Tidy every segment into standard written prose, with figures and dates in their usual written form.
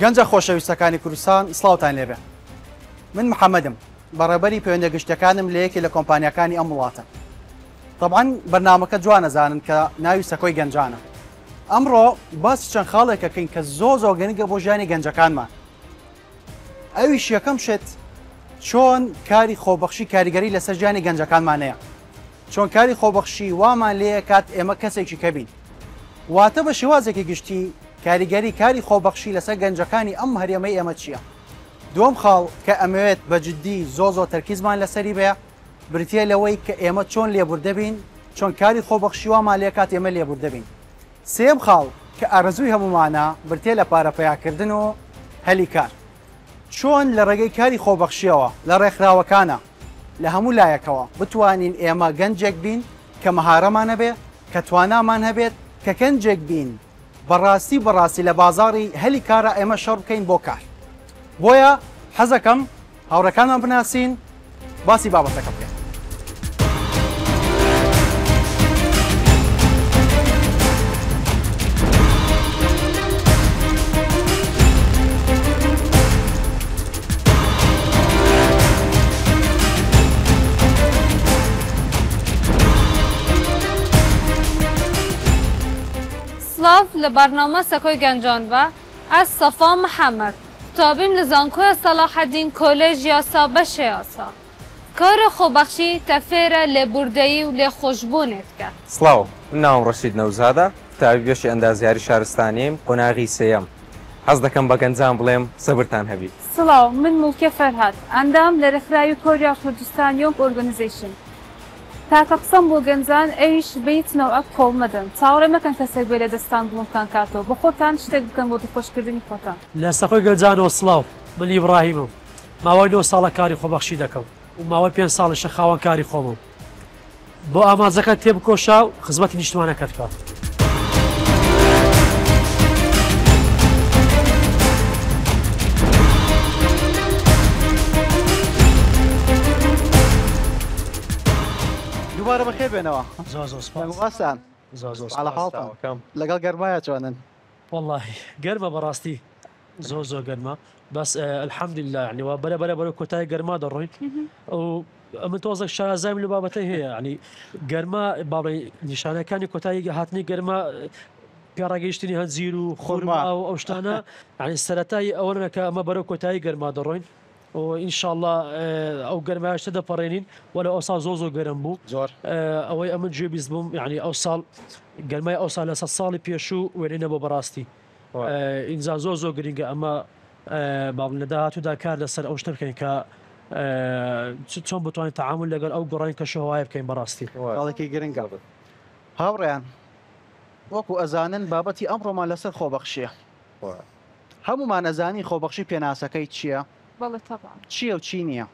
گەنجە خۆشەویستەکانی کوردستان سڵاوتان لێبێ. من محەممەدم بەڕێبەری پەیوەندە گشتەکانم لە یەکێ لە کۆمپانیەکانی ئەم وڵاتە. طبعاً بەرنامەکە جوان نەزانن کە ناوی سەکۆی گەنجانە. ئەمڕۆ باسی چەند خاڵێکەکەین کە زۆر گەنگە بۆ ژیانی گەنجەکانمان. ئەویش یەکەم شت چۆن کاری خۆبەخشی کاریگەری لەسەر ژیانی گەنجەکانمانەیە. چۆن کاری خۆبەخشی وامان لێ کات ئێمە کەسێکی کەبین. واتە بە شێوازێکی گشتی کاریگەری کاری خۆبەخشی لەسەر گەنجەکانی ئەم هەرێمەی ئێمە چییە؟ دووەم خاڵ کە ئەمەوێت بە جددی زۆر تەرکیزمان لەسەری بێ بریتە لەوەی کە ئێمە چۆن لێبوردەبین، چۆن کاری خۆبەخشی وامان لێ کات ئێمە لێبوردەبین. سێم خاڵ کە ئارەزووی هەمومانە بریتە لە پارەپەیاکردن و هەلی کار. چۆن لە ڕێگەی کاری خۆبەخشیەوە لە ڕێکخراوەکانە لە هەموو لایەکەوە بتوانین ئێمە گەنجێک بین کە مەهارەمان هەبێت، کە توانامان هەبێت، کە گەنجێک بین بەڕاستی لە بازاڕی هەلی کارە ئێمە شەڕ بکەین بۆ کار. بۆیە حەزەکەم هاوڕەکانمان بناسین، باسی بابەتەکە بکەین. سلاف لبرنامه سکوی گنجان و از صفا محمد طابیم لزانکوی صلاح الدین کالج یاسا بشه یاسا کار خوبخشی تفیره لبردهی و لخوشبونت کرد. سلاو من ناوم ڕەشید نەوزادە تابی بێشی ئەندازیاری شارستانیم قۆناغی سێیەم. حەز دەکەم بە گەنجان بڵێم سەبرتان هەبی. سلاو من موکە فەرهاد ئەندام لە ڕێکخراوی کۆریا کوردستانیۆم ئۆرگانیزیشن. تاکە قسەم بۆ گەنجان ئەویش بێتنەوە ئەک کۆڵ مەدەن چاوەڕێ مەکەن کەسێک بێ لە دەستان بڵۆمتان کاتەوە بە خۆتان شتێک بکەن بۆ دڵخۆشکردنی خۆتان. لە سەکۆی گەنجانەوە سڵاو من ئیبراهیمم ماوەی 9 ساڵە کاری خۆبەخشی دەکەم و ماوەی 5 ساڵیشە خاوەن کاری خۆمم. بۆ ئامانجەکە تێبکۆشا و خزمەتی نیشتوانەکەت کات. دووبارە بەخێر بێنەوە. زۆر سوپاس. واسان زۆر على حاڵتان لەگەڵ گەرمایە چۆنن؟ والله گەرمە بەڕاستی زۆر گەرمە بەس الحەمدلله یعنی وا بەرە کۆتایی گەرما دەڕۆین و ئەمە تۆزێک شارەزایم لە بابەتەی هەیە ینی گەرما باڵی نیشانەکانی کۆتایی هاتنی گەرما پێڕاگەیشتنی هەنجیر و خۆرما ئەو شتانە ینی سەرەتایی ئەوەنە کە ئەمە بەرەو کۆتایی گەرما دەڕۆین و ئینشاءڵڵا ئەو گەرمایشتە دەپەڕێنین وەلە ئەو ساڵ زۆر گەرم بوو ئەوەی ئەمە گوێبیست بووم یعنی ئەو ساڵ گەرمای ئەو ساڵ لە 100 ساڵی پێشوو وێنێنە بۆ بەڕاستی ئینجا زۆر گرنگە ئەمە باڵ لە داهاتوودا کار لەسەر ئەو شتە بکەین کە چۆن بتوانین تەعامل لەگەڵ ئەو گۆڕانی کە شەوایە بکەین بەڕاستی. کاڵێکی گرنگە هاوڕێیان وەکو ئەزانن بابەتی ئەمڕۆمان لەسەر خۆبەخشیە. هەمومان ئەزانی خۆبەخشی پێناسەکەی چییە؟ چییە و چی نییە؟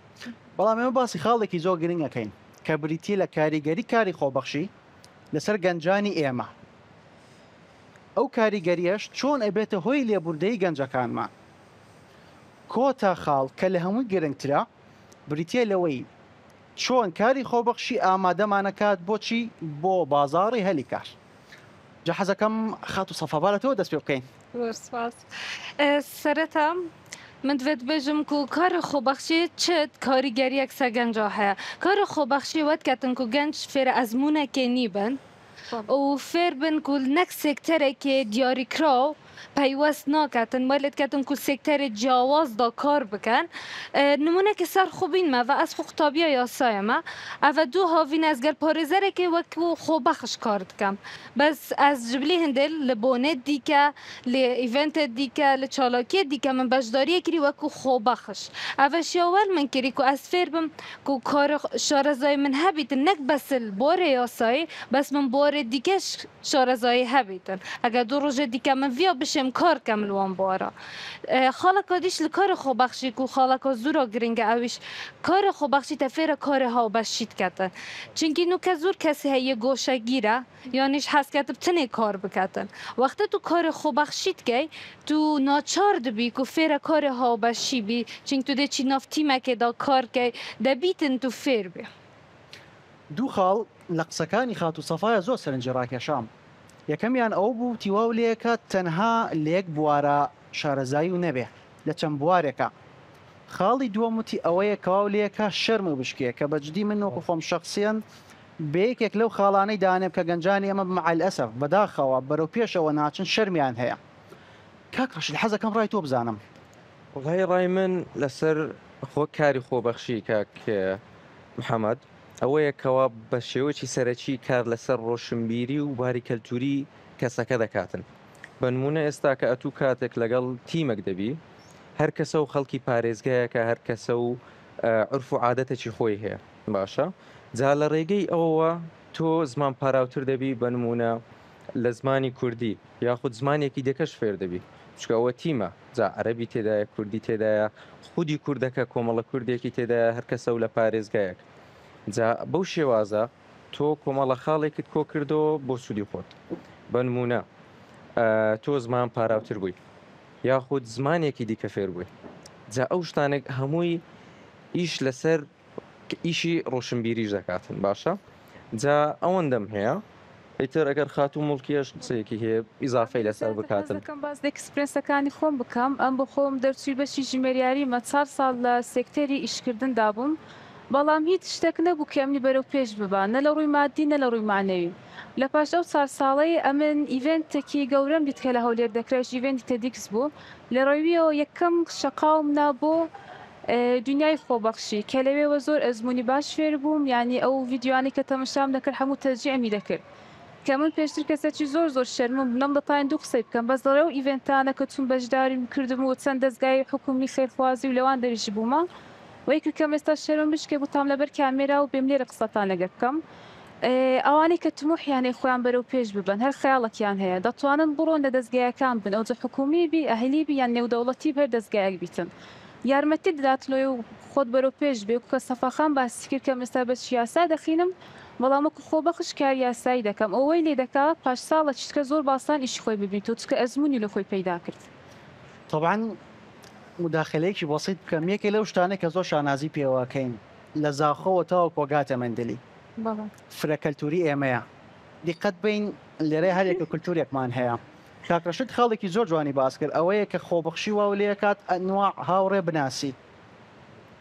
بەڵام ئێمە باسی خاڵێکی زۆر گرنگەکەین کە بریتە لە کاریگەری کاری خۆبەخشی لەسەر گەنجانی ئێمە. ئەو کاریگەریەش چۆن ئەبێتە هۆی لێبوردەی گەنجەکانمان. کۆتا خاڵ کە لە هەمووی گرنگترە بریتە لەوەی چۆن کاری خۆبەخشی ئامادەمانەکات بۆچی بۆ بازاڕی هەلی کار. جا حەزەکەم خات و سەفابارەتەوە دەست پێ بکەین. سەرەتا من دوێت بێژم و کار خۆبەخشی چت کاریگەریەک سە گەنجا هەیە. کار خۆبەخشی وەت کەتن و گەنج فێرە ئەزمونەکێ نیبن و فێر بن و نەک سێکتەرێکی دیاریکراو پەیوەست ناکەتن وەلێت کەتن و سێکتەری جیاوازدا کار بکەن نمونەکی سەر خوبینمە و ئەس قوتابیە یاسایەمە ئەvە دوو هاوین ئەزگەر پارێزەرێکی وەکو خۆبەخش کار دکەم بەس ئەس جبلی هەندێل لە بۆنێت دیکە لێ ئیڤنتێت دیکە لە چالاکیە دیکە من بەشداریە کردی وەکو خۆبەخش ئەvە شێوەر من کردی و ئەس فێر بم و کار شارەزای من هەبیتن نەک بەسل بۆرە یاسایی بەس من بۆرە دیکەش شارەزایی هەبیتن ئەگەر دوو ڕۆژە دیکە من ڤیا بشم کار کەم لەوان بوارە. خاڵەکە دیش لە کارە خۆبەخشی و خاڵەکە زۆرە گرنگە ئەویش کارە خۆبەخشی تەفێرە کارە هاوبەشیت کەتن. چونکی نوکە زۆر کەسی هەیە گۆشەگیرە یانیش حەز کەتب تنێ کار بکەتن. وەختە تو کارە خۆبەخشیت کەی تو ناچار دەبی و فێرە کارە هاوبەشی بی چونک تو دەچی ناف تیمەکێدا کار کەی دەبیتن تو فێر بێ. دوو خاڵ لە قسەکانی خات و سەفایە زۆر سەرنجی ڕاکێشام. یەکەمیان ئەو بوو تیواو لێکات تەنها لە یەک بوارە شارەزایی و نەبێ لە چەند بوارێکە خاڵی دووەموتی ئەوەیە کەواو لەیەکە شەرم و بشکێ کە بەجددی من وەکو خۆم شخصیان بەیەکێک لەو خاڵانەی دانێم کە گەنجانی ئەمە بمەعەل ئەسەف بەداخەوە بەرەو پێشەوە ناچن شەرمیان هەیە کاک ڕەشید حەزەکەم ڕای تۆ بزانم وڵای ڕای من لەسەر خۆ کاری خۆبەخشی کاک محەممەد ئەوەیە کەوا بە شێوەی سەرەکی کار لەسەر ڕۆشنبیری و باری کەلتوری کەسەکە دەکاتن بە نمونە ئێستا کە ئەتوو کاتێک لەگەڵ تیمێک دەبی هەر کەسە و خەڵکی پارێزگایەکە هەر کەسە و عرف و عادەتێکی خۆی هەیە باشە جا لە ڕێگەی ئەوەوە تۆ زمان پاراوتر دەبی بە نمونە لە زمانی کوردی یاخود زمانێکی دەکەش فێر دەبی چکە ئەوە تیمە جا عەرەبی تێدایە کوردی تێدایە خودی کوردەکە کۆمەڵە کوردێکی تێدایە هەر کەسە و لە پارێزگایەک جا بەو شێوازە تۆ کۆمەڵە خاڵێکت کۆ کردەوە بۆ سوودی خۆت بە نمونە تۆ زمان پاراوتر بووی یاخود زمانێکی دیکە فێر بووی جا ئەو شتانێک هەمووی ئیش لەسەر ئیشی ڕۆشنبیریش دەکاتن باشە جا ئەوەندەم هەیە ئیتر ئەگەر خات و مڵکیش قسەیەکی هەیە ئیزافەی لەسەر بکاتن باز ئەکسپرێنسەکانی خۆم بکەم ئەم بە خۆم دەرچوی بەشی ژمێریاریمە 4 ساڵ لە سێکتەری ئیشکردندا بووم بەڵام هیچ شتێک نەبوو کە ئەمنی بەرەو پێش ببان نە لە ڕووی مادی نە لە ڕووی معنەوی لە پاش ئەو 4 ساڵەی ئەمن ئیڤنتێکی گەورەم دیت کە لە هەولێر دەکرێت ئیڤنتی تەدیکس بوو لە ڕۆیویەوە یەکەم شەقاوم نابوو دنیای خۆبەخشی کە لەوێوە زۆر ئەزمموی باش فێر بووم ینی ئەو ڤیددیوانی کە تەمەشام دەکرد هەموو تەرجیعمی دەکرد کە من پێشتر کەسێکی زۆر شەرمم بنەم دەتوانین دوو قسەی بکەم بەس لەڕێو ئیڤنتانە کە چوون بەشداریم کردم و چەند دەستگای حکومی خێرخوازی و لەوان دەریژی بوومە وەیکرد کەم ئێستا شەرم بشکێ بوتام لەبەر کامێرا و پێم لێرە قسەتان لەگە بکەم ئەوانەی کە تموحیانەی خۆیان بەرەو پێش ببن هەر خەیاڵێکیان هەیە دەتوانن بڕۆن لە دەستگایەکان بن ئەوجە حکومی بی ئەهلی بی یان نێودەوڵەتی هەر دەستگایەک بیتن یارمەتی دەداتلۆی و خۆت بەرەو پێش بێ کە سەفاخان باسی کرد کە ئێستا بە یاسا دەخینم بەڵام وەکو خۆبەخش کار یاسایی دەکەم ئەوەی لێ دەکات پاش ساڵە چیتکە زۆر باسان ئیشی خۆی ببیت و چکە ئەزمموی لە خۆی پەیدا کرد طبعاً مداخلەیەکی بەسیط بکەم یەکێ لەو شتانەی کە زۆر شانازی پێوەکەین لە زاخۆوە تاوە کۆگاتە مندلی فرەکەلتوری ئێمەیە دیقەت بین لێرەی هەرێکە کولتورێکمان هەیە کاکڕەشت خاڵێکی زۆر جوانی باس کرد ئەوەیە کە خۆبەخشی وا لێکات ئەنواع هاوڕێ بناسی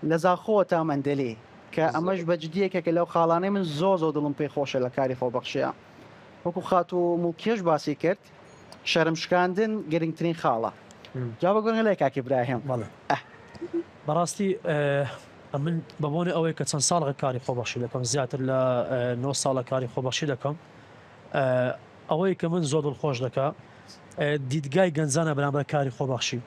لە زاخۆوە تا مندلی کە ئەمەش بەجددیەکێکە لەو خاڵانەی من زۆر دڵم پێی خۆشە لە کاری خۆبەخشیە وەکو خات و موکێش باسی کرد شەرمشکاندن گرنگترین خاڵە جواب گۆرن لای کاکی براهیم بەڕاستی من بەبوونی ئەوەی کە چەند ساڵە کاری خۆبەخشی دەکەم زیاتر لە 9 ساڵە کاری خۆبەخشی دەکەم ئەوەی کە من زۆر دڵخۆش دەکا دیدگای گەنجانە بەرامبەر کاری خۆبەخشی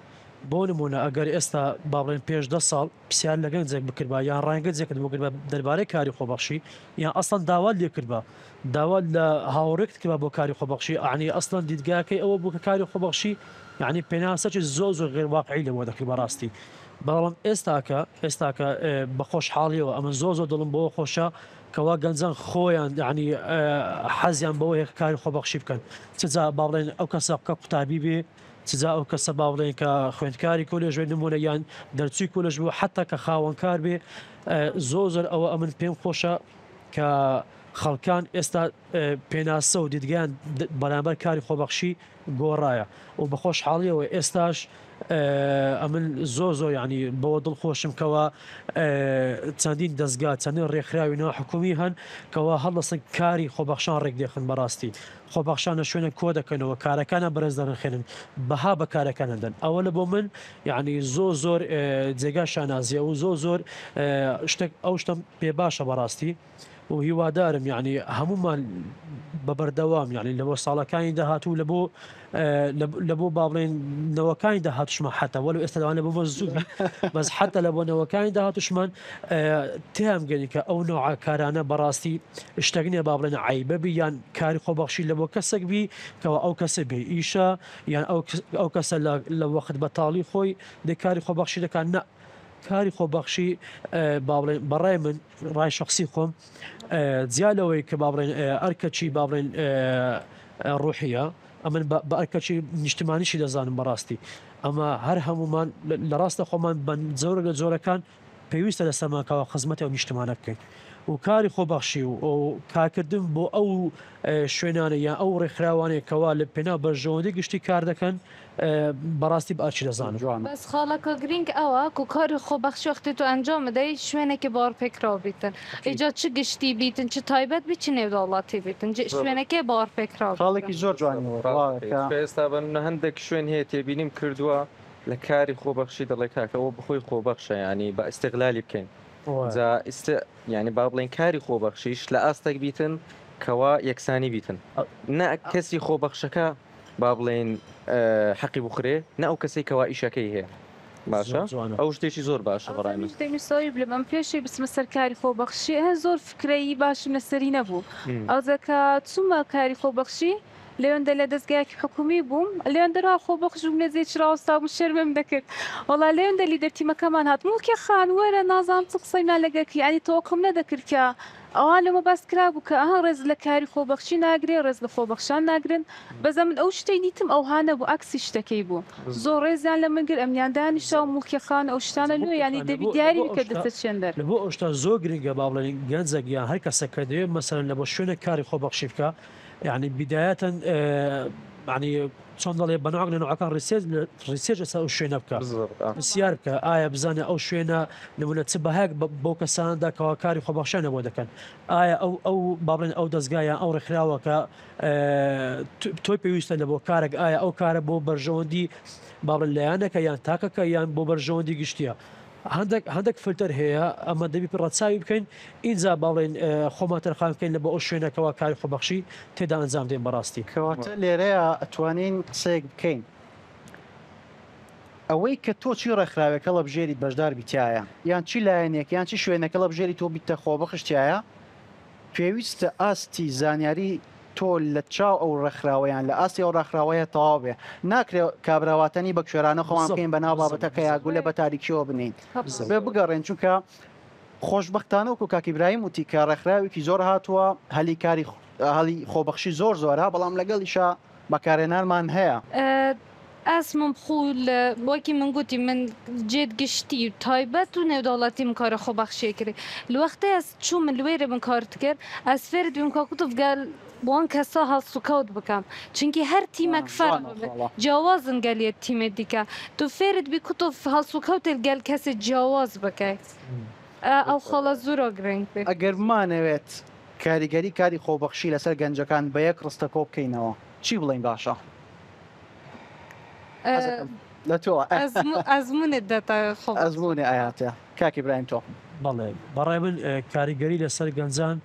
بۆ نمونە ئەگەر ئێستا با بڵێن پێش 10 ساڵ پرسیار لە گەنجێک بکرد بە یان ڕەنگەجێکت بۆ دەربارەی کاری خۆبەخشی یان ئەسڵەن داوا لێ کرد بە داوا لە هاوڕێکت کرد بۆ کاری خۆبەخشی ئەعنی ئەسڵەن دیدگاکەی ئەوە بوو کە کاری خۆبەخشی یعنی پێناسەکی زۆر غێرواقعی لەوە دەکرد بەڕاستی بەڵام ئێستاکە بە خۆشحاڵیەوە ئەمە زۆر دڵم بۆ خۆشە کەوا گەنجان خۆیان یعنی حەزیان بەوەیە کاری خۆبەخشی بکەن چجا با بڵێن ئەو کەسە بکە قوتابی بێ چجا ئەو کەسە با بڵێن کە خوێندکاری کۆلێژ نمونە یان دەرچووی کۆلێژ بوو حتا کە خاوەنکار بێ زۆر ئەوە ئەمن پێم خۆشە کە خەڵکان ئێستا پێناسە و دیدگیان بەرامبەر کاری خۆبەخشی گۆڕایە و بە خۆشحاڵیەوە ئێستاش ئەمن زۆر ینی بەوە دڵخۆشم کەەوە چەندین دەستگا چەندین ڕێکخراوی ناو حکومی هەن کەەوە هەڵدەستن کاری خۆبەخشان ڕێک دێخن بەڕاستی خۆبەخشانە شوێنە کۆ دەکەنەوە کارەکانە بەرز دەڕخێنن بەها بە کارەکان دەن ئەوە لە بۆ من یعنی زۆر جێگا شانازیە و زۆر شتێک ئەو شتم پێ باشە بەڕاستی و هیوادارم یعنی هەمومان بەبەردەوام یعنی لەبۆ ساڵەکانی داهاتوو لە بۆ با بڵێن نەوەکانی داهاتوشمان حتا وەلو ئێستاداوان لە بۆ زوو بەس حتا لە بۆ نەوەکانی داهاتوشمان تێم گەنی کە ئەو نوع کارانە بەڕاستی شتێک نیە با بڵێن عیبە بی یان کاری خۆبەخشی لە بۆ کەسێک بی کەەوە ئەو کەسە بێ ئیشە یان ئەو کەسە لە وەخت بەتاڵی خۆی دێ کاری خۆبەخشی دەکات نە کاری خۆبەخشی بەڕای من ڕای شخصی خۆم جیالەوەی کە با بڵێن ئەرکەچی با بڵێن ڕوحیە ئەمن بە ئەرکەچی نیشتمانیشی دەزانم بەڕاستی ئەمە هەر هەمومان لە ڕاستە خۆمان بە جۆرە لە جۆرەکان پێویستە لە سەرماکەوە خزمەتی و نیشتمانە بکەین و کاری خۆبەخشی و کارکردن بۆ ئەو شوێنانە یان ئەو ڕێکخراوانەیە کەوا لە پێنا بەرژەوەندی گشتی کار دەکەن بەڕاستی باچی دەزانم جوان بەس خاڵەکە گرنگ ئەوە و کاری خۆبەخشی وەختی تو ئەنجام بدەی شوێنێکی باوەڕپێکراو بیتن ئیجا چ گشتی بیتن چ تایبەت بی چ نێودەوڵاتی بیتن شوێنەکەی باوەڕپێکراو خاڵێکی زۆر جوانیەوە ئێستا بە هەندێک شوێن هەیە تێبینیم کردووە لە کاری خۆبەخشی دەڵێ کاکەەوە بخۆی خۆبەخشە ینی بە ئستقلالی بکەین ینی با بڵێن کاری خۆبەخشیش لە ئاستێک بیتن کەوا یەکسانی بیتن نە کەسی خۆبەخشەکە با بڵێن حەقی بخرێ نە ئەو کەسی کەوا ئیشەکەی هەیە باشە ئەو شتێکی زۆر باشە بەڕای من دەمیسایی بڵێ من پێشی بسمە سەر کاری خۆبەخشی هە زۆر فکرەیی باشم لەسەری نەبوو ئەوزەکە چوومە کاری خۆبەخشی لەوێندە لە دەستگایەکی حکومی بووم لێوێندەرا خۆبەخش و نێزی چراوەستا بوو شەرمم دەکرد وەڵا لێوێندە لیدەرتیمەکەمان هات موکێ خانوەرە نازان چ قسەینا لەگەکی ئەنی تۆکم نەدەکرد کە ئەوان لەمە باس کرا بوو کە ئەها ڕێز لە کاری خۆبەخشی ناگرێ ڕێز لە خۆبەخشان ناگرن بەزە من ئەو شتەی دیتم ئەو هانە بوو ئاکسی شتەکەی بوو زۆر ڕێزیان لە منگر ئەمیاندانیشە و موکێخان ئەو شتانە لێ ینی دەبی دیاری بکە دەستە چێندەر لە بۆ ئەوشتا زۆر گرنگە با بڵێن گەنجێکیان هەر کەسەکە دەوێت مەسەرەن لە بۆ شوێنە کاری خۆبەخشی بکە يعني بداية يعني چۆن دەڵێ بەناوک لە نوعەکان ڕیسێژ ئەسا ئەو شوێنە بکە پرسیار بکە ئایا بزانێ ئەو شوێنە نمونە چ بەهەک بۆ کەساندا کەوا کاری خۆبەخشیانە بۆ دەکەن ئایا ئەو با بڵێن ئەو دەستگایان ئەو ڕێکخراوەکە تۆی پێویستە لە بۆ کارێک ئایا ئەو کارە بۆ بەرژەوەندی با بڵێن لایەنەکە یان تاکەکە یان بۆ بەرژەوەندی گشتیە هەندێک فلتەر هەیە ئەمە دەبی ڕەچاوی بکەین ئینجا باڵێن خۆمان تەرخان بکەین لە بۆ ئەو شوێنەکەەوە کاری خۆبەخشی تێدا ئەنجام دێن بەڕاستی کەواتە لێرەیە ئەتوانین قسەیەک بکەین ئەوەی کە تۆ چی ڕێکخراوێکە لە بژێری بەشدار بیتایە یان چی لایەنێک یان چی شوێنەکە لە بژێری تۆ بیتە خۆبەخشتایە پێویستە ئاستی زانیاری تۆ لە چاو ئەو ڕێکخراوەیان لە ئاستی ئەو ڕێکخراوەیە تەواو بێ ناکرێت کابراواتنی بە کوێرانە خۆمان بکەین بەناو بابەتەکە یاگولە بە تاریکیەوە بنین بێ بگەڕێن چونکە خۆشببختانە وکو کاکیبراهیم وتی کە ڕێکخراوێکی زۆر هاتووە هەلی کاری هەڵی خۆبەخشی زۆر زۆرە بەڵام لەگەڵیشە بەکارێنانمان هەیە ئەسمم خول وەکی من گوتی من جێت گشتی و تایبەت و نێودەوڵەتیم کارە خۆبەخشی کرد لوەختەی ئەس چوو من لێرە من کارت کرد ئەس فێرت بیم کاکوتف گەل بۆن کەسا هەڵسوکەوت بکەم چونکی هەر تیمەک فەرق جیاوازن گەلیت تیمێت دیکە تو فێرت بی کوتف هەڵسوکەوتێت گەل کەسێک جیاواز بکەیت ئەو خەڵە زۆرە گرنگ بێت ئەگەر بمانەوێت کاریگەری کاری خۆبەخشی لەسەر گەنجەکان بە یەک ڕستەکۆ بکەینەوە چی بڵین باشە لە تۆ ئەزمونت دەتا ئەزمونی ئاياتە کاکی برایم تۆ بەڵێ بەڕای من کاریگەری لەسەر گەنجان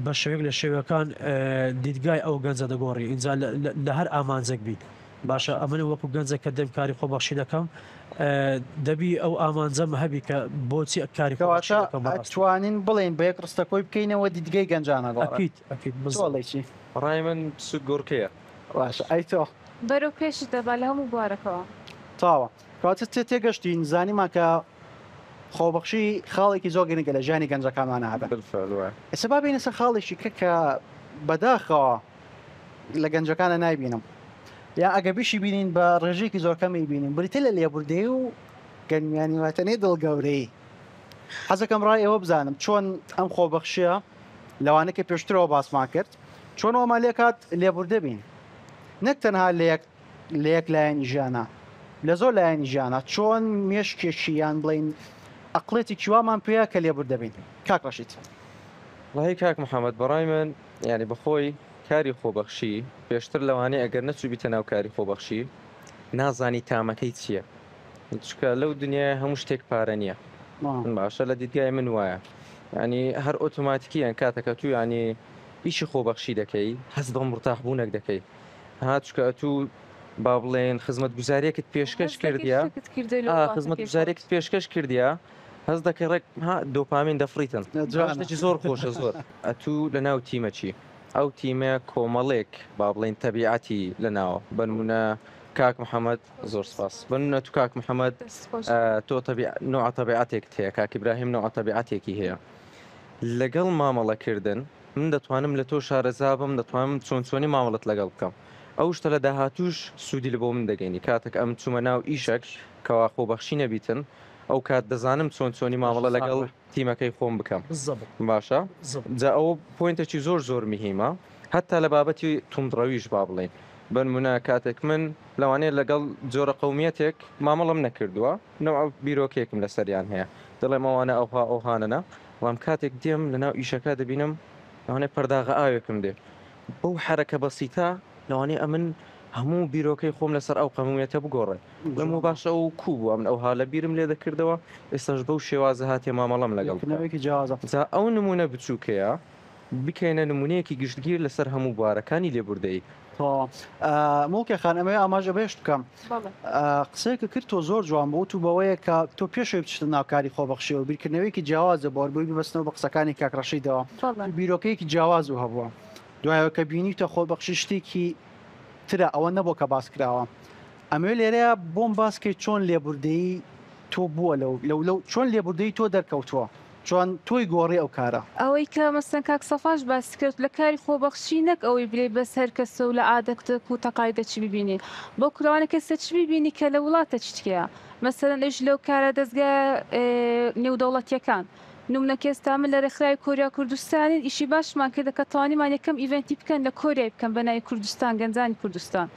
بە شێوەیەک لە شێوەکان دیدگای ئەو گەنجە دەگۆڕی ئینجا لە هەر ئامانجێک بیت باشە ئەمن وەکو گەنجێک کە دەم کاری خۆبەخشی دەکەم دەبی ئەو ئامانجەم هەبی کە بۆچی کاری توانین بڵێن بە یەک ڕستەکۆی بکەینەوە دیدگەی گەنجانە ئەکییت ڕای من سوود گۆرکەیە باشە ئەی تۆ بەرەو پێشی دەبا لە هەموو بوارەکەەوە تاوە کاتە تێگەشتین زانیمان کە خۆبەخشی خاڵێکی زۆر گرنگە لە ژیانی گەنجەکانمان هەبێت ئێستا با بینە سەر خاڵێکی کە بەداخەوە لە گەنجەکانە نایبینم یا ئەگە بیشی بینین بە ڕێژێکی زۆر کەمی بینین بریتە لە لێبوردەی و گەنمیانی واتەنەی دڵگەورەی حەزەکەم ڕای ئێوە بزانم چۆن ئەم خۆبەخشیە لەوانەکە پێشترەوە باسمان کرد چۆن ئەومە لێکات لێبوردە بین نەک تەنها لە یەک لایەنی ژیانە لە زۆر لایەنی ژیانە چۆن مێشکێکیان بڵین ئەقلێتی کیوامان پێەیە کە لێبوردە بین کاک ڕەشید ڕای کاک محەممەد بەڕای من یعنی بەخۆی کاری خۆبەخشی پێشتر لەوانەیە ئەگەر نەچوو بیتە ناو کاری خۆبەخشی نازانی تامەکەی چییە چکە لەو دنیای هەموو شتێک پارە نییە باشە لە دیدگای من وایە ینی هەر ئۆتۆماتیکیان کاتەکە تو ینی ئیشی خۆبەخشی دەکەی هەست بەم ڕتاحبوونێک دەکەی هاتچکە تو با بڵێن خزمەت گوزاریەکت پێشکەش کردیا خزمەت گوزارێکت پێشکەش کردیا هەست دەکەی ڕێک دۆپامین دەفریتن جاشتێکی زۆر خۆشە زۆر ئەتوو لە ناو تیمە چی ئەو تیمە کۆمەڵێک با بڵێن تەبیعەتی لە ناوە بنمونە کاک محەممەد زۆر سپاس بنمونە تو کاک محەممەد تۆ نوع تەبیعەتێکت هەیە کاک ئیبراهیم نوع تەبیعەتێکی هەیە لەگەڵ مامەڵەکردن من دەتوانم لە تۆ شارەزا بم دەتوانم چۆنچۆنی مامەڵت لەگەڵ بکەم ئەو شتە لە داهاتوش سوودی لە بۆ من دەگەینی کاتێک ئەم چوومە ناو ئیشەک کەوا خۆبەخشی نەبیتن ئەو کات دەزانم چۆنی مامەڵە لەگەڵ تیمەکەی خۆم بکەم بالضبط باشە بالضبط جا ئەو پوینتێکی زۆر میهمە هەتا لە بابەتی توندڕەویش با بڵێن بنمونە کاتێک من لەوانەیە لەگەڵ جۆرە قەومیەتێک مامەڵم نەکردووە نەوە بیرۆکێکم لەسەریان هەیە دەڵێم ئەوانە ئەوهانەنە بەڵام کاتێک دێم لەناو ئیشەکە دەبینم لەوانەیە پەرداغە ئاوێکم دێ بەو حرەکە بەسیتە لەوانەیە ئەمن هەموو بیرۆکەی خۆم لەسەر ئەو قەومیەتە بگۆڕێ لەم و باشە و کوو بووە من ئەوها لە بیرم لێ دەکردەوە ئێستاش بەو شێوازە هاتێ مامەڵم لەگەڵ نەوەیەکی جیازە جا ئەو نمونە بچووکەیە بکەینە نمونەیەکی گشتگیر لەسەر هەموو بوارەکانی لێبوردەی مڵکە خان ئەمە ئاماژە بێشت بکەم قسەیەکە کرد تۆ زۆر جوان بوو تو بەوەیە کە تۆ پێشەوەی بچتە ناوکاری خۆبەخشیەوە بیرکردنەوەیکی جیاوازە بۆ بۆی ببەستنەوە بە قسەکانی کاکڕەشیدەوە بیرۆکەیەکی جیاواز و هەبووە دوایەوە کە بینیتە خۆبەخشی شتێکی ترە ئەوە نەبوو کە باس کراوە ئەمێ لێرەیە بۆم باسکەی چۆن لێبوردەیی تۆ بووە لەو چۆن لێبوردەی تۆ دەرکەوتووە چۆن تۆی گۆڕی ئەو کارە ئەوەی کە مەسەن کاک سەفاش باس کرد لە کاری خۆبەخشی نەک ئەوەی بلێ بەسەر کەسە و لە عادەتە و تەقاعدە چی ببینی بۆ کورەوانە کەسە چی ببینی کە لە وڵاتە چتکەیە مەسەرەن ئەش لەو کارە دەستگا نێودەوڵەتیەکان نمونە کێستا من لە ڕێکخراوی کۆریا کوردستانی ئیشی باشمان کردە کە توانیمان یەکەم ئیڤنتی بکەن لە کۆریای بکەن بە ناوی کوردستان گەنجانی کوردستان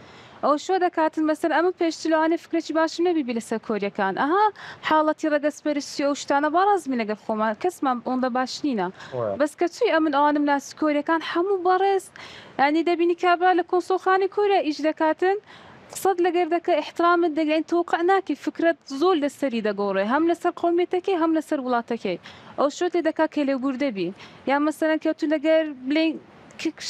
ئەو شۆ دەکاتن مەسەر ئەمە پێشتلوانێ فکرێکی باشم نەبیبی لەسەر کۆریەکان ئەها حاڵەتی ڕەدەسپەرستی ئەو شتانە باڕازمی لەگەڵ خۆمان کەسمان ئەوەندە باش نینە بەس کە توی ئەمن ئەوانم ناسی کۆریەکان هەموو بەڕێز ینی دەبینی کابرا لە کۆنسۆڵخانی کوریا ئیش دەکاتن قسەت لەگەر دەکە احترامت دەگەین تۆقع ناکی فکرت زۆر لەسەری دەگۆڕێ هەم لەسەر قۆمیەتەکەی هەم لەسەر وڵاتەکەی ئەو شۆ تێ دەکا کە لێبوردەبی یان مەسەرەن کە تو لەگەر بڵێن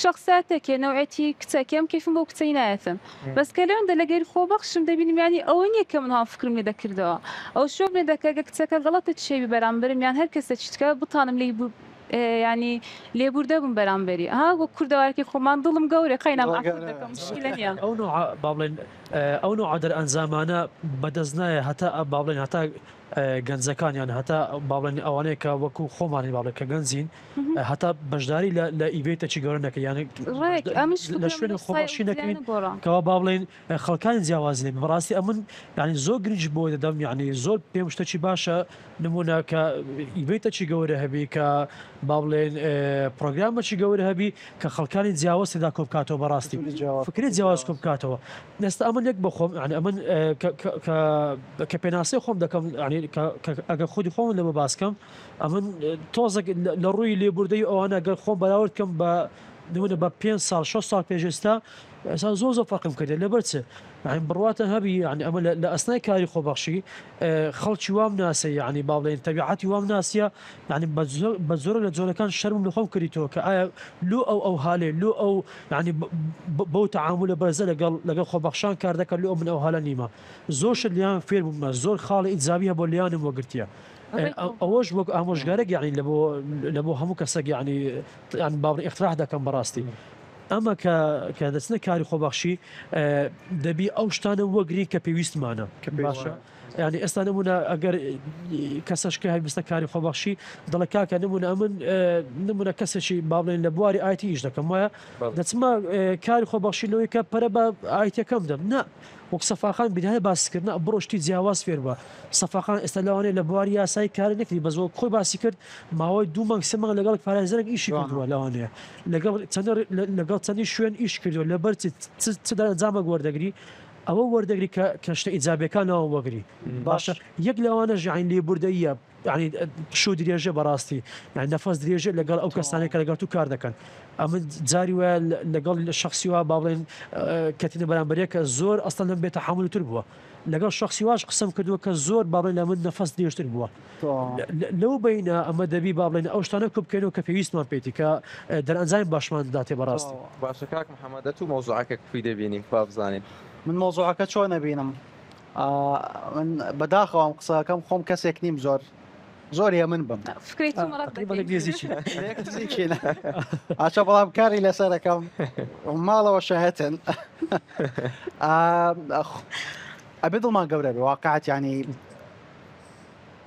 شخصاتێکێ نەوعەتی کچەکەم کەفم بۆ کچەی نایەتم بەس کە لەوەندە لەگەری خۆبەخشم دەبینیم ینی ئەوە نییە کە منها فکرم لێ دەکردەوە ئەو شۆ لێ دەکەگە کچەکە غەڵەتە چێوی بەرامبرم یان هەر کەسە چیتکە بتانم لێ ینی لێبوردە بووم بەرامبەری ها بۆ کوردەوارکی خۆمان دڵم گەورە قەینام دەکەم مشکلە نییە ئەو با بڵێن ئەو نوع دەرئەنجامانە بەدەست نایە هەتا با بڵێن هەتا گەنجەکانیان هەتا باڵێن ئەوانەیە کە وەکو خۆمانی باڵێ کە گەنجین هەتا بەشداری لە ئیڤێتەکی گەورە نەکە یانی لە شوێنە خۆبەخشی نەکەین کەوا با بڵێن خەڵکانی جیاوازی لێ بەڕاستی ئەمن ینی زۆر گرنج بۆ دەدەم یعنی زۆر پێم شتێکی باشە نمونە کە ئیڤێتەکی گەورە هەبی کە با بڵێن پرۆگرامەکی گەورە هەبی کە خەڵکانی جیاواز تێدا کۆ بکاتەوە بەڕاستی فکری جیاواز کۆ بکاتەوە ئێستا ئەمن یەک بە خۆم ینی ئەمن کە پێناسی خۆم دەکەم ینی ئەگە خودی خۆم لە بە باسکەم ئەمن تۆزێک لە ڕووی لێبوردەی ئەوانە گەر خۆم بەراوردکەم بە نمونە بە 5 ساڵ 6 ساڵ پێشێستا ئێستا زۆر فەرقم کردێت لەبەر چ یعنی بڕواتە هەبی یعنی ئەمە لە ئەسنای کاری خۆبەخشی خەڵکی وام ناسە یعنی با بڵێن تەبیعەتی وام ناسیە یعنی بە زۆر لە جۆرەکان شەرم لە خۆم کردیتەوە کە ئایا لۆ ئەو هاالێ لۆ ئەو یعنی بەو تەعاملە بەرزە لەگەڵ خۆبەخشان کار دەکەن لۆ من ئەو هاالە نیمە زۆر شت لیان فێر بوومە زۆر خاڵی ئیجابیە بۆ لیانم وەگرتیە ئەوەش وەک ئامۆژگارێک یعنی لە بۆ هەموو کەسێک یعنی باڵی اختراح دەکەم بەڕاستی ئەمە کە دەچنە کاری خۆبەخشی دەبی ئەو شتانە وەگری کە پێویستمانە باشە ینی ئێستا نمونە ئەگەر کەسەشکە هەویستە کاری خۆبەخشی دەڵێ کاکە نمونە ئەمن نمونە کەسێکی با بڵێن لە بواری ئایتی ئیش دەکەم وایە دەچمە کاری خۆبەخشیلەوەی کە پەرە بە ئایتەکەم دەم نە وەک سەفاخان بیداهێ باسکردن بڕۆشتی جیاواز فێر بە سەفاخان ئێستا لەوانەیە لە بواری یاسایی کاری نەکردی بە زۆر خۆی باسی کرد ماوەی 2 مانگ 3 مانگ لەگەڵ پارێزەرێک ئیشی کردووە لەوانەیە لەگەڵ چەندی شوێن ئیش کردووە لەبەر چ دەرەنجامێک وەردەگری ئەوە وەردەگری کە شتە ئیجابیەکانەوە وەگری باشە یەک لەوانە ژعین لێبوردەیە ینی شو درێژە بەڕاستی یان نەفەس درێژە لەگەڵ ئەو کەسانێک کە لەگەڵ تو کار دەکەن ئەمە جاری وایە لەگەڵ شخصیوا با بڵێن کەتینە بەرامبەریەکە زۆر ئەستان لەم بێتە حمولتر بووە لەگەڵ شخصیواش قسەم کردووە کە زۆر با بڵێن لە من نەفەس درێژتر بووە لەو بینە ئەمە دەبی با بڵێن ئەو شتانە کوب بکەینەوە کە پێویستمان پێیتی کە دەرئەنجامی باشمان داتێ بەڕاستی باشە کاک محەممەد تو مۆزوعەکە کوی دەبینی با بزانین من مۆزوعەکە چۆن نەبینم من بەداخەوەم قسەکەم خۆم کەسێک نیم زۆر هێ من بم ئاچە بەڵام کاری لەسەرەکەم ماڵەوە شەهەتن ئەبێ دڵمان گەورە بێ واقعەت ینی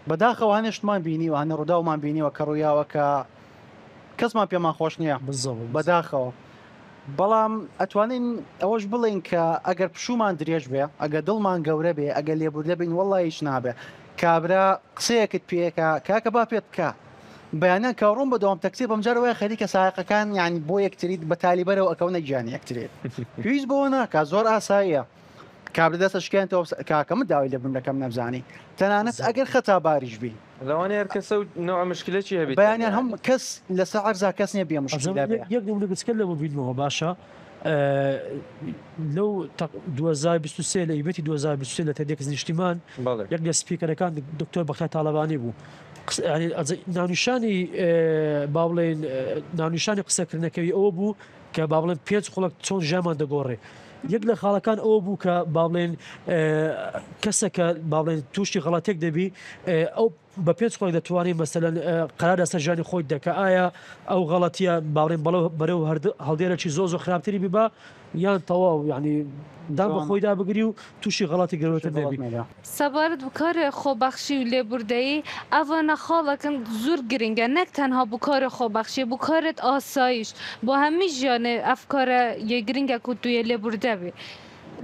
بەداخەوە هەنێشتمان بینی و هەنە ڕووداومان بینیوە کە ڕوویاوە کە کەسمان پێمان خۆش نییە بەداخەوە بەڵام ئەتوانین ئەوەش بڵین کە ئەگەر پشومان درێژ بێ ئەگە دڵمان گەورە بێ ئەگە لێبوردە بین وەڵی هیچ نابێ کابرا قسەیەکت پێکە کاکە با پێت بکە بەیانیان کاڕۆم بە دەوام تەکسی بەم جارەوەی خەریکە سایقەکان یانی بۆ یەکتریت بە تالیبەرەوە ئەکەونە گیانی یەکترێت پێویست بەوە ناکە زۆر ئاساییە کابرا دەستە شکێنەوە کاکەمە داوای لە بنەکەم نەبزانی تەنانەت ئەگەر خەتا باریش بی لەوانەیە هەر کەسە و نوع مشکلێکی هەبێت بەیانیان هەم کەس لەسەر عەرزا کەس نییە بێ مشکل یەک نمونە بچکە لەوە بینەوە باشە لەو 2023 لە ئیبەتی 2023 لە تێدێکز نیشتیمان یەک لە سپیکەرەکان دکتۆر بەختیار تاڵەبانی بوو ناونیشانی با بڵێن ناونیشانی قسەکردنەکەوی ئەوە بوو کە با بڵێن پێنج خۆڵک چۆن ژامان دەگۆڕێ یەک لە خاڵەکان ئەوە بوو کە با بڵێن کەسەکە با بڵێن تووشی غەڵەتێک دەبی ئەو بە پێنج خۆی دەتوانێت مەسەلەن قەرار لەسەر ژیانی خۆی دەکە ئایا ئەو غەڵەتیە باڵێن بەرەو هەڵدێرەی زۆ خراپتری بیبا یان تەواو یعنی دام بە خۆیدا بگری و تووشی غەڵاتی گەورەتر دەبی سەبارەت بکارە خۆبەخشی و لێبوردەیی ئەوانە خاڵەکەن زۆر گرنگە نەک تەنها بکارە خۆبەخشی بکارت ئاسایش بۆ هەمی ژیانێ ئەفکارە یە گرنگە کو تویە لێبوردە بێ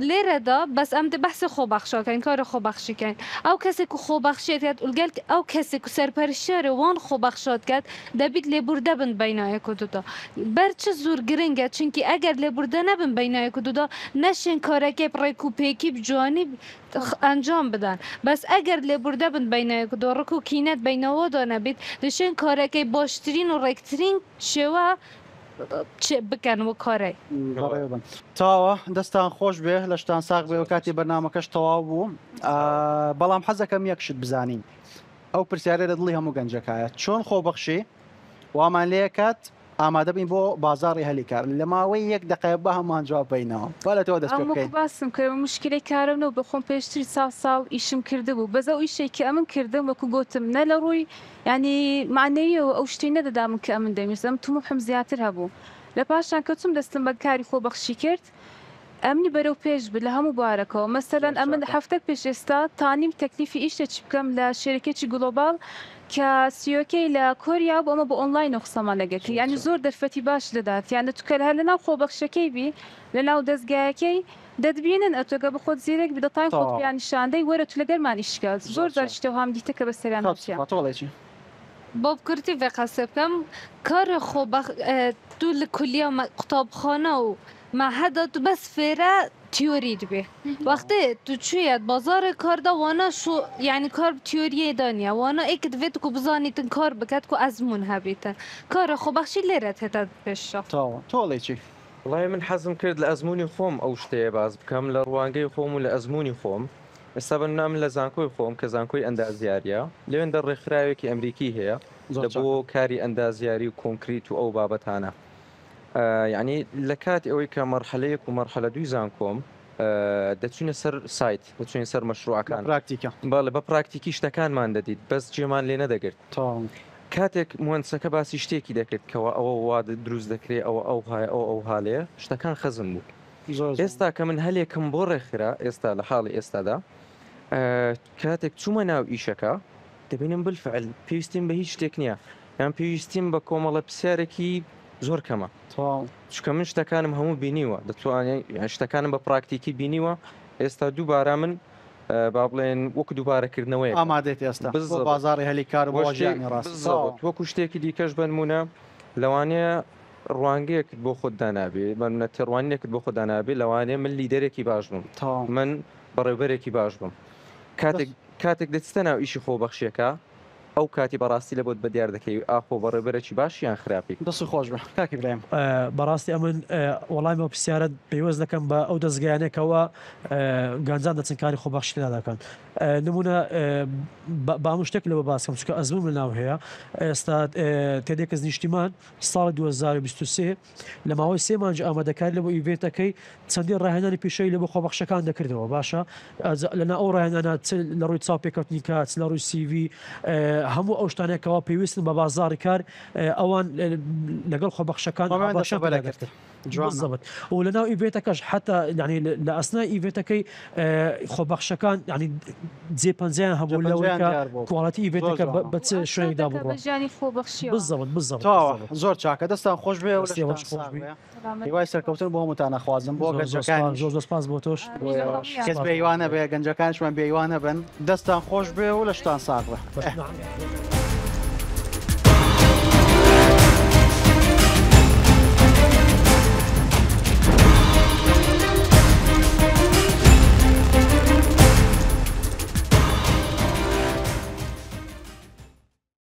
لێرەدا بەس ئەم دە بەحسە خۆبەخشەکەین کارە خۆبەخشیکەین ئەو کەسێک و خۆبەخشێت ئولگەل ئەو کەسێک و سەرپەرشتیارە وان خۆبەخشات کات دەبیت لێبوردە بن بەینایەک و دوودا بەرچە زۆر گرنگە چونکی ئەگەر لێبوردە نەبن بەینایەک و دوودا نەشێن کارەکەی ڕێک و پێکی بجوانی ئەنجام بدەن بەس ئەگەر لێبوردە بن بەینایەک و دۆ ڕک و کینەت بینەوەدا نەبیت دەشێن کارەکەی باشترین و ڕێکترین شێوە بکەن و کارەی تاوە دەستان خۆش بێ لە شتان ساق بێ و کاتی بەرنامەکەش تەواو بوو بەڵام حەزەکەم یەکشت بزانین ئەو پرسیارە لە دڵی هەموو گەنجەکایە چۆن خۆبەخشی وامان لێکات ئامادە بین بۆ بازاڕی هەلیکار لە ماوەی یەک دقیقە بە هەمان جواب بینەوە بالەتەوە دەست بکەین باسم کرد مشکلەی کارمەوە بەخۆم پێشتری ساڵ ئیشم کرده بوو بەزە ئەو ئیشێکی ئەمن کردم وەکو گوتم نە لە ڕووی ینی معنەیەوە ئەو شتەی نەدەدامن کە ئەمن دەویستم تومحم زیاتر هەبوو لە پاشان کەوتم دەستم بە کاری خۆبەخشی کرد ئەمنی بەرەو پێش بێت لە هەموو بارەکەەوە مەسەرەن ئەمن هەفتە پێش ئێستا تانیم تەکلیفی ئیشتێکی بکەم لە شێرکێکی گلۆبال کە سیۆکەی لە کۆریا بۆ ئەمە بۆ ئۆنلاین قسەمان لەگەکە ینی زۆر دەرفەتی باش دەدات یانە توکە هەر لە ناو خۆبەخشەکەی بی لە ناو دەستگایەکەی دەدبینن ئەتۆگە بە خۆت زیرێک بدەتای خۆیان نیشاندەی وەرە تو لەگەرمان ئیشکات زۆر دەرشتە و هەم دیتە کە بە سەریان بۆ بکرتی بێ قەسە بکەم کارە خۆبەخ تو لە کولیا قوتابخانە و معهەدا تو بەس فێرە تیۆری دبێ وەختێ تو چویەت بازارە کاردا وانە شو یعنی کار تیۆریە دانیە وانە ئێک دەبێت و بزانیتن کار بکات و ئەزمون هەبێتە کارە خۆبەخشی لێرەت هێتا پێشە تۆڵێکی وڵای من حەزم کرد لە ئەزمموی خۆم ئەو شتەیە باز بکەم لە ڕوانگەی خۆم و لە ئەزمموی خۆم ئێستا بەنام لە زانکۆی خۆم کە زانکۆی ئەندازیاریە لەوێن ڕێکخراوێکی ئەمریکی هەیە لە بۆ کاری ئەندازیاری و کۆنکریت و ئەو بابەتانە یعنی لە کات ئەوەی کە مەرحەلەیەک و مەرحەلە دوی زانکۆم دەچونە سەر سایت دەچونین سەر مەشروعەکان پراکتیکە بەڵێ بە پراکتیکی شتەکانمان دەدیت بەس جێمان لێ نەدەگرت کاتێک موەنسەکە باسی شتێکی دەکرد کەەوە ئەوە وا دروست دەکرێت ئەو هاە ئەو هاالەیە شتەکان خەزم بوو ئێستا کە من هەلێکم بۆ ڕێکخرا ئێستا لە حاڵی ئێستادا کاتێک چوومە ناو ئیشەکە دەبینم بالفعل پێویستیم بە هیچ شتێک نییە یان پێویستیم بە کۆمەڵە پرسیارێکی زۆر کەمە چکە من شتەکانم هەموو بینیوە دەتوانێت شتەکانم بە پراکتیکی بینیوە ئێستا دووبارە من با بڵێن وەکو دووبارەکردنەوەی ئامادێت ئێستا بازاڕی هەلیکار وەکو شتێکی دیکەش بنمونە لەوانەیە ڕوانگەیەکت بۆ خۆت دانابێ من تێڕوانێکت بۆ خۆ دانابێ لەوانەیە من لیدەرێکی باش بم من بەڕێوبەرێکی باش بم کاتێک دەچتە ناو ئیشی خۆبەخشیەکە ئەو کاتی بەڕاستی لە بۆت بە دیار دەکەی ئاخۆ بەڕێبەرێکی باشیان خراپی دەستی خۆش بە کاکی برایم بەڕاستی ئەمن وەڵامی پرسیارەت پێوەست دەکەم بە ئەو دەستگایانێکەوە گانجان دەچن کاری خۆبەخشیدا دەکەن نمونە با هەموو شتێک لەوە باسکەم چکە ئەزمم لە ناو هەیە ئێستا تێدێکەز نیشتیمان ساڵی 2023 لە ماوەی سێ مانج ئامادەکاری لە بۆ ئیڤێتەکەی چەندین ڕاهێنانی پیشەی لە بۆ خۆبەخشەکان دەکردەوە باشە لەنا ئەو ڕاهێنانە لە ڕووی چاوپێکەوتنی کات لە ڕووی CV هەموو ئەو شتانێکەوە پێویستن بە بازاری کار ئەوان لەگەڵ خۆبەخشەکان بەشە بەرەکرد جوانە. بالضبط ولەناو ئیڤێتەکەش حتا ینی لە ئەسنای ئیڤێتەکەی خۆبەخشەکان ینی جێپەنجیان هەبوو لەوەی کە کوڵەتی ئیڤێتەکە بە چ شوێنێکدا بڕۆ ژیانی خۆبەخشی بالضبط تەواوە زۆر چاکە دەستان خۆش بێ و دەستی خۆش لەشتان بێ. ساغ بێ. هیوای سەرکەوتن بۆ هەمووتان نەخوازم بۆ گەنجەکانی زۆر سپاس بۆ تۆش کەس بێیوانە بێ گەنجەکانشمان بێیوانە بن دەستان خۆش بێ و لەشتان ساغ بێ. بەش نعم.